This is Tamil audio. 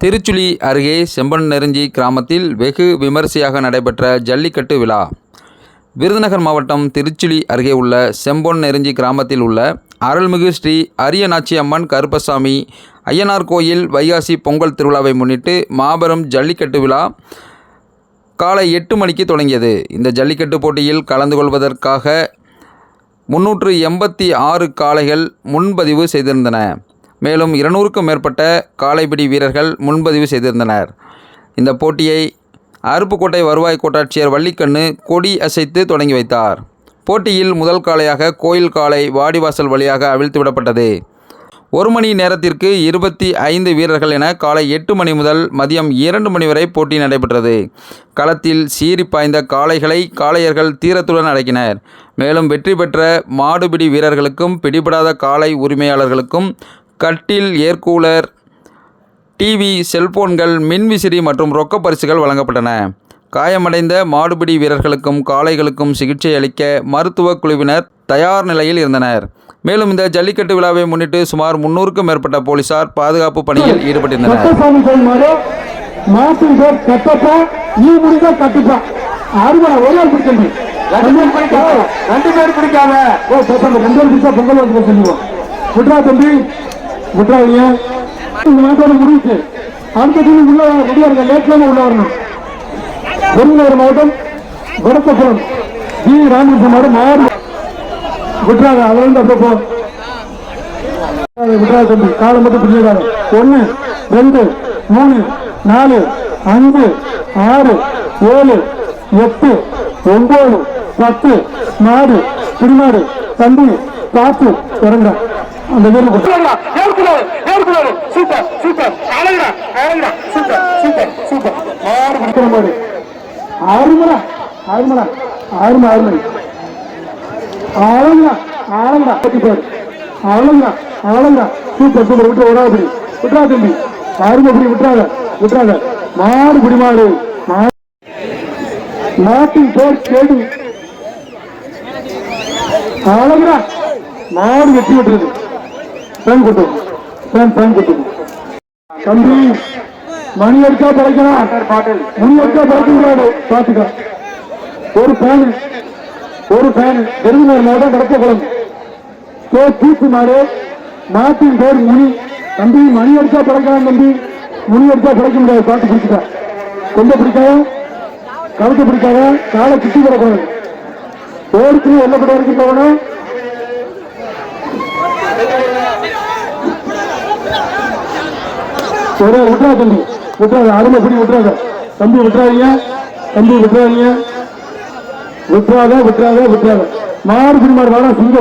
திருச்சுழி அருகே செம்பன்னெருஞ்சி கிராமத்தில் வெகு விமரிசையாக நடைபெற்ற ஜல்லிக்கட்டு விழா. விருதுநகர் மாவட்டம் திருச்சுழி அருகே உள்ள செம்பொன்னெருஞ்சி கிராமத்தில் உள்ள அருள்மிகு ஸ்ரீ அரியநாச்சி அம்மன் கருப்பசாமி ஐயனார் கோயில் வைகாசி பொங்கல் திருவிழாவை முன்னிட்டு மாபெரும் ஜல்லிக்கட்டு விழா காலை 8 மணிக்கு தொடங்கியது. இந்த ஜல்லிக்கட்டு போட்டியில் கலந்து கொள்வதற்காக 386 காளைகள் முன்பதிவு செய்திருந்தன. மேலும் 200க்கும் மேற்பட்ட காளைப்பிடி வீரர்கள் முன்பதிவு செய்திருந்தனர். இந்த போட்டியை அருப்புக்கோட்டை வருவாய் கோட்டாட்சியர் வள்ளிக்கண்ணு கொடி அசைத்து தொடங்கி வைத்தார். போட்டியில் முதல் காளையாக கோயில் காளை வாடிவாசல் வழியாக அவிழ்த்து விடப்பட்டது. 1 மணி நேரத்திற்கு 25 வீரர்கள் என காலை 8 மணி முதல் மதியம் 2 மணி வரை போட்டி நடைபெற்றது. களத்தில் சீறி பாய்ந்த காளைகளை காளையர்கள் தீரத்துடன் அடக்கினர். மேலும் வெற்றி பெற்ற மாடுபிடி வீரர்களுக்கும் பிடிபடாத காளை உரிமையாளர்களுக்கும் கட்டில், ஏர்கூலர், டிவி, செல்போன்கள், மின்விசிறி மற்றும் ரொக்க பரிசுகள் வழங்கப்பட்டன. காயமடைந்த மாடுபிடி வீரர்களுக்கும் காளைகளுக்கும் சிகிச்சை அளிக்க மருத்துவ குழுவினர் தயார் நிலையில் இருந்தனர். மேலும் இந்த ஜல்லிக்கட்டு விழாவை முன்னிட்டு சுமார் 300க்கும் மேற்பட்ட போலீசார் பாதுகாப்பு பணியில் ஈடுபட்டிருந்தனர். விருதுநகர் மாவட்டம் வடக்கப்புறம் ஜி ராமகிருஷ்ணன் மாடு விட்டுறாங்க. அதிலிருந்து அப்போ விட்டுறாங்க தம்பி, காலம் மட்டும் பிடிச்சிருக்காங்க. 1 2 3 4 5 6 7 8 9 10 மாடு பிடிமாடு தம்பி காத்து இறங்குறான். அந்த வீரர் சூப்பர் சூப்பர் அழகா அழகா சூப்பர் சூப்பர் சூப்பர் மாடு பிடிக்கிற மாதிரி 6 மணி அழகா சூப்பர் சூப்பர் விட்டு விடாது விட்டுறா தம்பி, 6 மணி விட்டுறாங்க. மாடு பிடிமாடு நாட்டின் பேர் கேடு அழகா மாடு வெற்றி விட்டுறது. பேன் கொட்டு தம்பி, மணி அடிக்கா படைக்கலாம், மணி அடிக்கா படைக்க முடியாது. பாத்துக்க ஒரு ஃபேன் விருதுநகர் மாவட்டம் கடப்பகுளம் தூக்கு மாடு நாட்டின் பேர் முனி. தம்பி மணி அடிச்சா படைக்கலாம் தம்பி, முனி அடிச்சா படைக்க முடியாது. பாட்டு பிடிச்சிக்க, கொண்ட பிடிக்காத, கழுத்து பிடிக்காத, காலை சுத்தி கிடக்கூடாது. ஓடுக்கு எல்லப்பட்ட வரைக்கும் போகணும். விட்டுறா தம்பி, விட்டுறாங்க. அருமை பிடி விட்டுறாங்க தம்பி, விட்டுறாதீங்க தம்பி, விட்டுறாதீங்க. மாடு பிடி மாடு வாடா சிங்கம்.